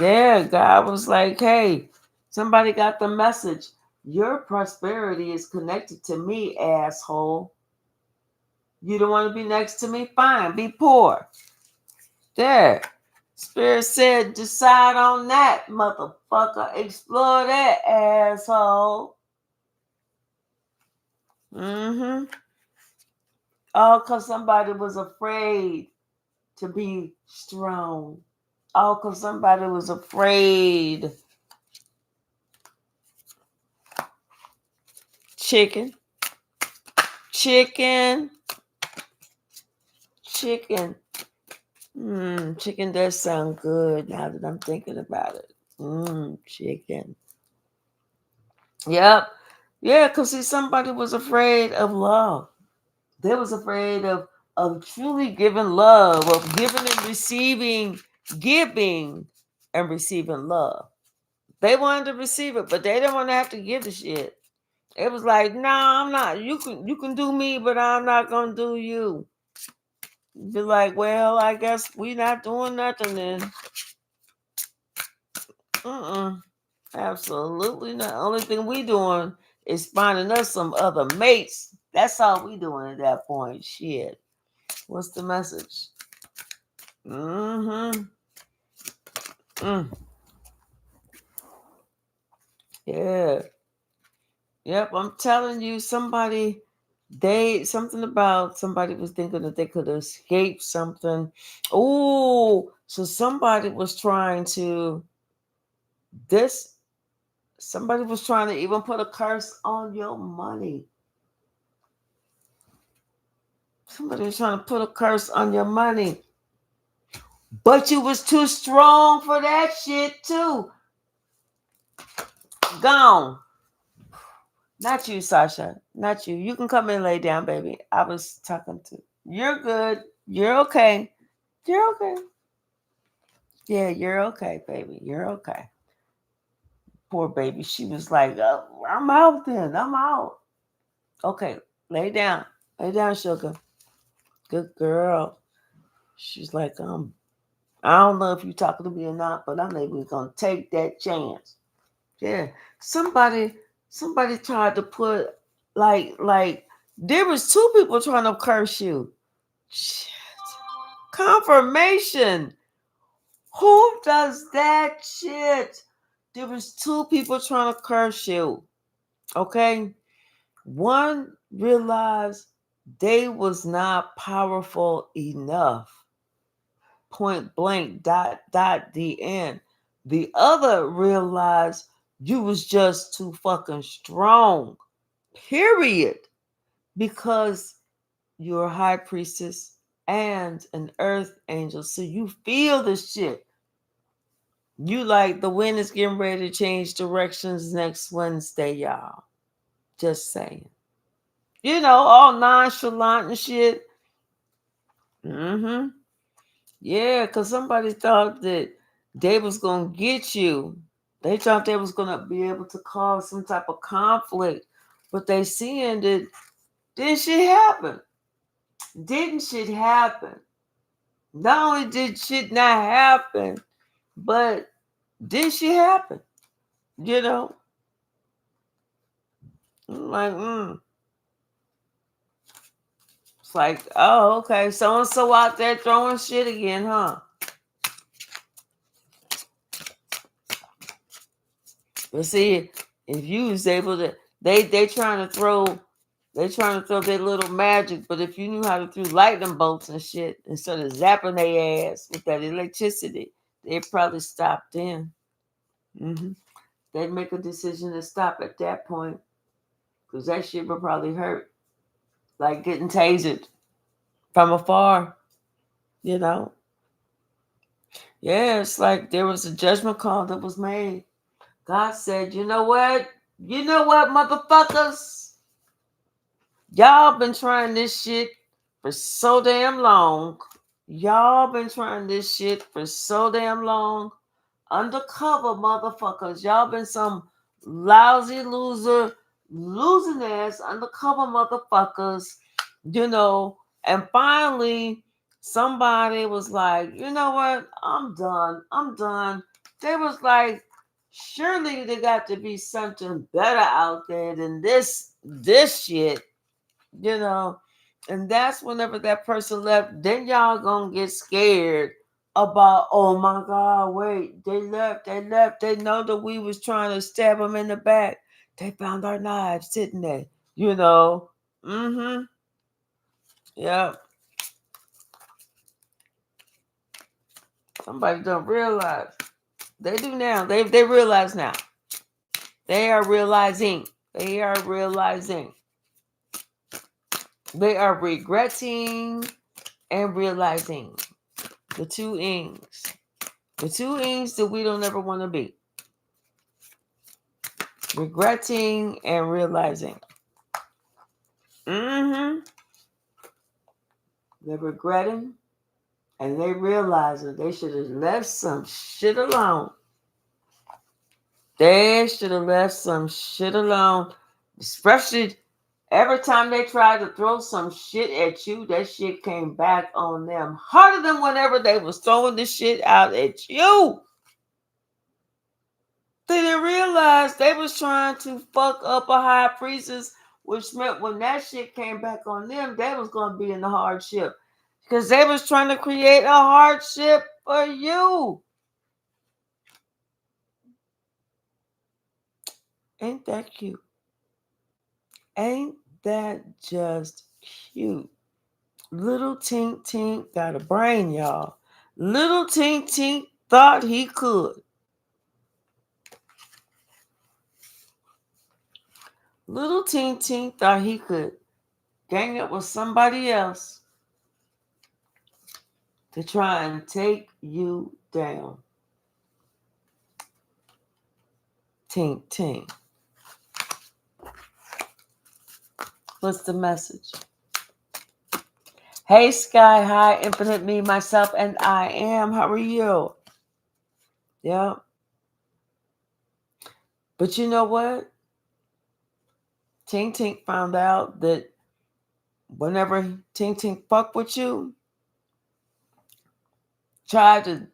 Yeah, God was like, hey, somebody got the message. Your prosperity is connected to me, asshole. You don't want to be next to me? Fine, be poor. There. Spirit said, decide on that, motherfucker. Explore that, asshole. Mm-hmm. All because somebody was afraid to be strong. All because somebody was afraid. Chicken. Chicken. Chicken. Chicken does sound good now that I'm thinking about it. Chicken. Yep. Yeah, because see, somebody was afraid of love. They was afraid of truly giving love, of giving and receiving, giving and receiving love. They wanted to receive it, but they didn't want to have to give the shit. It was like, no, I'm not. You can do me, but I'm not gonna do you. Be like, well, I guess we not doing nothing then. Absolutely not. Only thing we doing is finding us some other mates. That's all we doing at that point. Shit. What's the message? Mm-hmm. Mm. Yeah. Yep. I'm telling you, something about somebody was thinking that they could escape something. Oh, so somebody was trying to this. Somebody was trying to even put a curse on your money. Somebody was trying to put a curse on your money. But you was too strong for that shit too. Gone. Not you, Sasha. Not you. You can come and lay down, baby. I was talking to. You're good. You're okay. You're okay. Yeah, you're okay, baby. You're okay. Poor baby. She was like, oh, I'm out then. I'm out. Okay, lay down. Lay down, sugar. Good girl. She's like, I don't know if you're talking to me or not, but I'm not even gonna take that chance. Yeah. Somebody tried to put like there was two people trying to curse you. Shit. Confirmation. Who does that shit? There was two people trying to curse you. Okay? One realized they was not powerful enough. Point blank, dot, the end. The other realized you was just too fucking strong. Period. Because you're a high priestess and an earth angel. So you feel this shit. You like the wind is getting ready to change directions next Wednesday, y'all. Just saying. All nonchalant and shit. Mm-hmm. Yeah, because somebody thought that they was going to get you. They thought they was going to be able to cause some type of conflict. But they seeing that didn't shit happen. Didn't shit happen. Not only did shit not happen, but did shit happen. You know? I'm like, It's like, oh, okay, so and so out there throwing shit again, huh? But see, if you was able to, they trying to throw They trying to throw their little magic, but if you knew how to throw lightning bolts and shit instead of zapping their ass with that electricity, they'd probably stop then. They'd make a decision to stop at that point because that shit would probably hurt, like getting tasered from afar. You know, yeah, it's like there was a judgment call that was made. God said, you know what? You know what, motherfuckers? Y'all been trying this shit for so damn long. Y'all been trying this shit for so damn long. Undercover motherfuckers. Y'all been some lousy loser, losing ass undercover motherfuckers. You know, and finally somebody was like, you know what? I'm done. I'm done. They was like, surely there got to be something better out there than this shit, you know. And that's whenever that person left, then y'all gonna get scared about, oh my God, wait, they left. They know that we was trying to stab them in the back. They found our knives, didn't they? You know. Yeah. Somebody don't realize. They do now. They realize now. They are realizing. They are realizing. They are regretting and realizing. The two ings. The two ings that we don't ever want to be. Regretting and realizing. They're regretting and they realizing they should have left some shit alone. They should have left some shit alone. Especially every time they tried to throw some shit at you, that shit came back on them harder than whenever they was throwing the shit out at you. They didn't realize they was trying to fuck up a high priestess, which meant when that shit came back on them, they was going to be in the hardship. Because they was trying to create a hardship for you. Ain't that cute? Ain't that just cute? Little Tink Tink got a brain, y'all. Little Tink Tink thought he could. Little Tink Tink thought he could gang up with somebody else to try and take you down. Tink Tink. What's the message? Hey, Sky High, Infinite Me, myself, and I am. How are you? Yeah. But you know what? Tink Tink found out that whenever Tink Tink fuck with you, tried to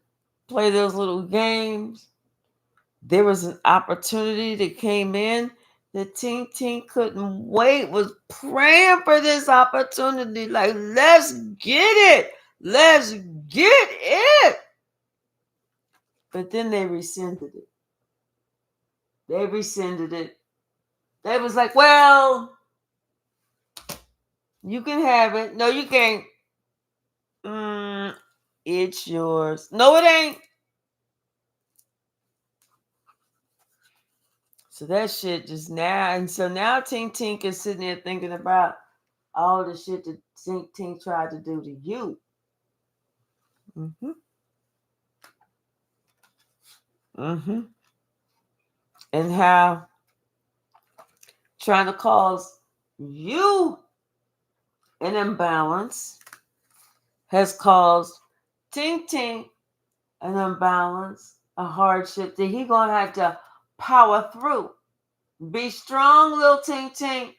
play those little games, there was an opportunity that came in that Tink Tink couldn't wait, was praying for this opportunity. Like, let's get it. Let's get it. But then they rescinded it. They rescinded it. They was like, well, you can have it. No, you can't. It's yours. No, it ain't. So that shit just now. And so now Tink Tink is sitting there thinking about all the shit that Tink Tink tried to do to you. And how trying to cause you an imbalance has caused Tink Tink an imbalance, a hardship that he gonna have to power through. Be strong, little Tink Tink.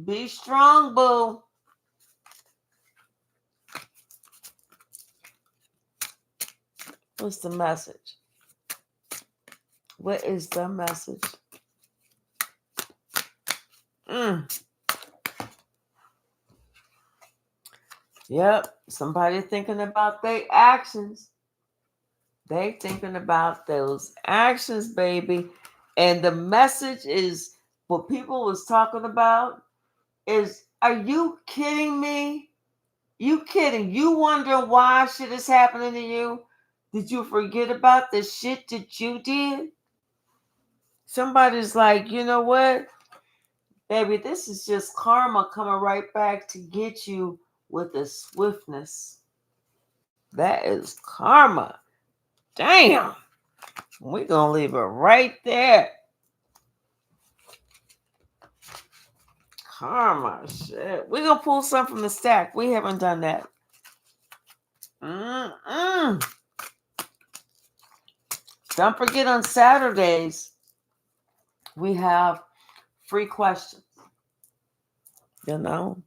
Be strong, boo. What's the message? What is the message? Yep. Somebody thinking about their actions. They thinking about those actions, baby. And the message is what people was talking about Are you kidding me? You kidding? You wondering why shit is happening to you? Did you forget about the shit that you did? Somebody's like, you know what? Baby, this is just karma coming right back to get you with a swiftness. That is karma. Damn. We're going to leave it right there. Karma. Shit. We're going to pull some from the stack. We haven't done that. Don't forget on Saturdays, we have free questions. You know,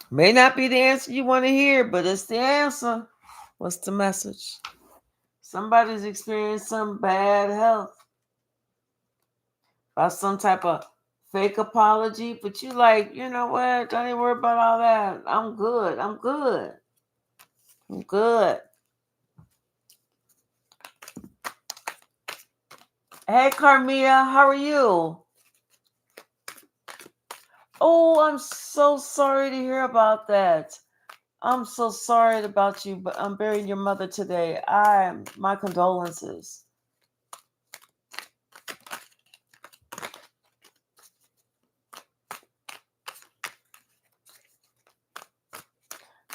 may not be the answer you want to hear, but it's the answer. What's the message? Somebody's experienced some bad health or some type of fake apology, but you like, you know what? Don't even worry about all that. I'm good. I'm good. I'm good. Hey, Carmia, how are you? Oh, I'm so sorry to hear about that. I'm so sorry about you, but I'm burying your mother today. My condolences.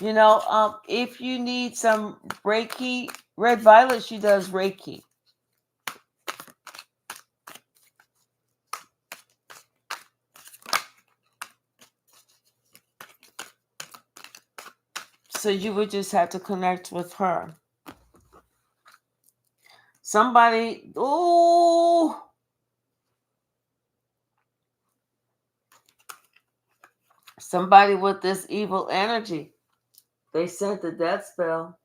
You know, if you need some Reiki, Red Violet, she does Reiki. So you would just have to connect with her. Somebody with this evil energy. They sent the death spell,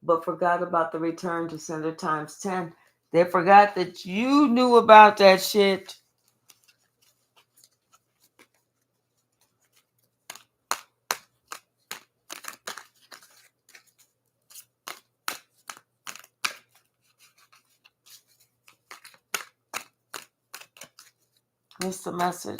but forgot about the return to sender times 10. They forgot that you knew about that shit. What's the message?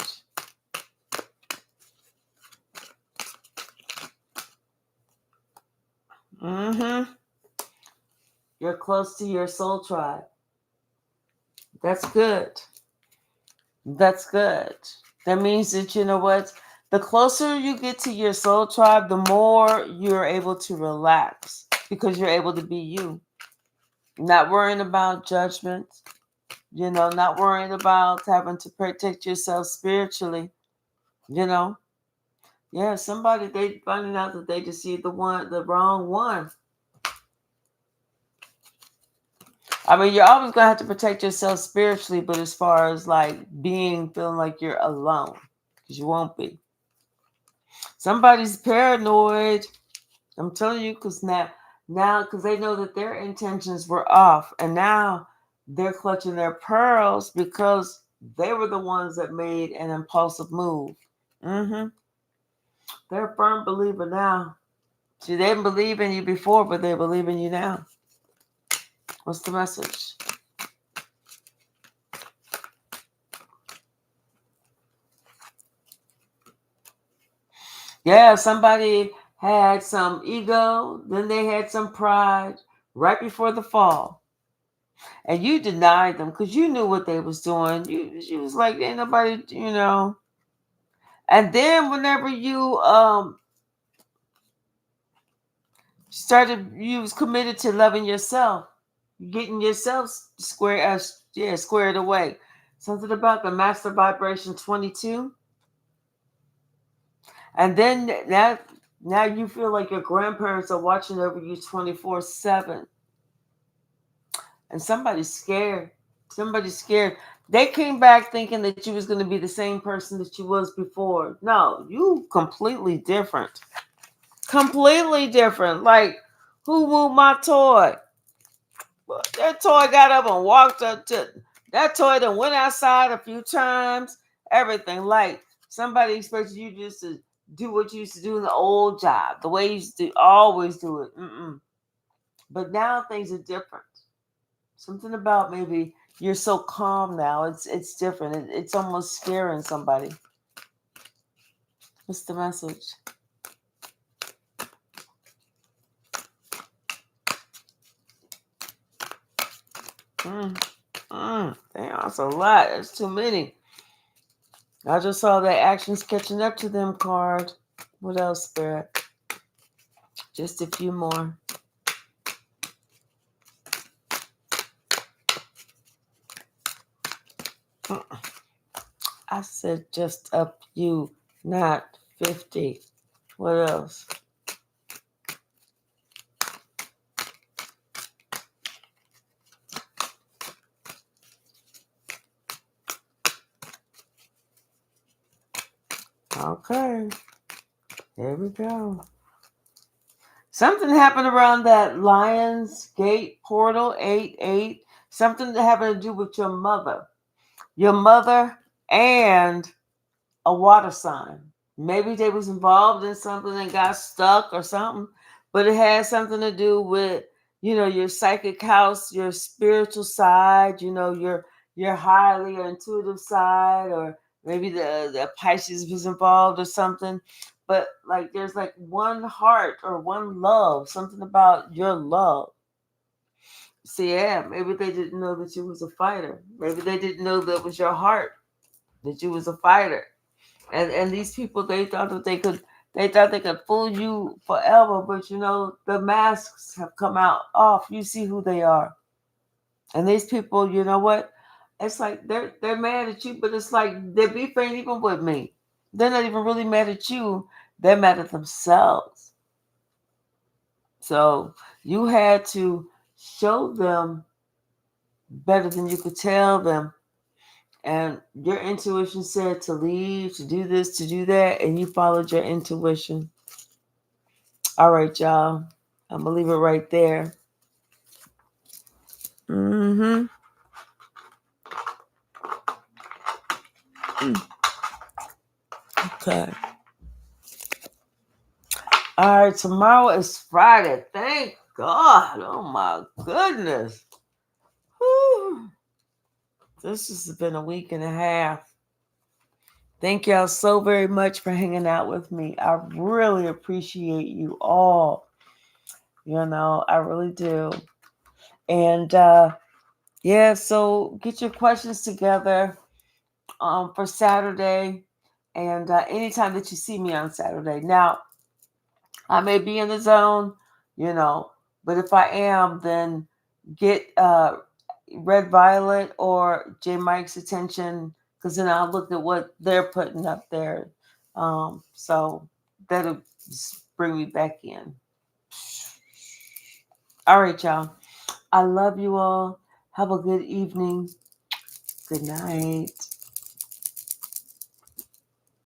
You're close to your soul tribe. That's good. That's good. That means that, you know what? The closer you get to your soul tribe, the more you're able to relax because you're able to be you. Not worrying about judgment, you know, not worrying about having to protect yourself spiritually, you know. Yeah, somebody, they finding out that they deceived the wrong one. I mean, you're always going to have to protect yourself spiritually, but as far as like feeling like you're alone, because you won't be. Somebody's paranoid. I'm telling you, because because they know that their intentions were off, and now they're clutching their pearls because they were the ones that made an impulsive move. They're a firm believer now. See, they didn't believe in you before, but they believe in you now. What's the message? Yeah, somebody had some ego, then they had some pride right before the fall. And you denied them because you knew what they was doing. She was like, ain't nobody, you know. And then whenever you you was committed to loving yourself, getting yourself squared away. Something about the master vibration 22. And then now you feel like your grandparents are watching over you 24/7. And somebody's scared. Somebody's scared. They came back thinking that you was going to be the same person that you was before. No, you completely different. Completely different. Like, who moved my toy? That toy got up and walked up to that toy that went outside a few times. Everything. Like, somebody expected you just to do what you used to do in the old job, the way you used to always do it. But now things are different. Something about maybe you're so calm now. It's different. It's almost scaring somebody. What's the message? Damn, that's a lot. That's too many. I just saw that actions catching up to them card. What else, Spirit? Just a few more. I said just a few, not 50. What else? Okay. There we go. Something happened around that Lions Gate portal 8-8. Something that happened to do with your mother. Your mother and a water sign. Maybe they was involved in something and got stuck or something, but it had something to do with, your psychic house, your spiritual side, your highly intuitive side, or maybe the Pisces was involved or something. But like there's like one heart or one love, something about your love. See, yeah, maybe they didn't know that you was a fighter. Maybe they didn't know that was your heart, that you was a fighter. And these people, they thought they could fool you forever, but the masks have come out off. You see who they are. And these people, you know what? It's like they're mad at you, but it's like their beef ain't even with me. They're not even really mad at you. They're mad at themselves. So you had to show them better than you could tell them. And your intuition said to leave, to do this, to do that, and you followed your intuition. All right, y'all. I'm going to leave it right there. Mm-hmm. Okay. All right, tomorrow is Friday. Thank God. Oh, my goodness. Whew. This has been a week and a half. Thank y'all so very much for hanging out with me. I really appreciate you all. I really do. And yeah, so get your questions together for Saturday, and anytime that you see me on Saturday. Now, I may be in the zone, but if I am, then get Red Violet or J Mike's attention, because then I'll look at what they're putting up there. So that'll bring me back in. All right, y'all. I love you all. Have a good evening. Good night.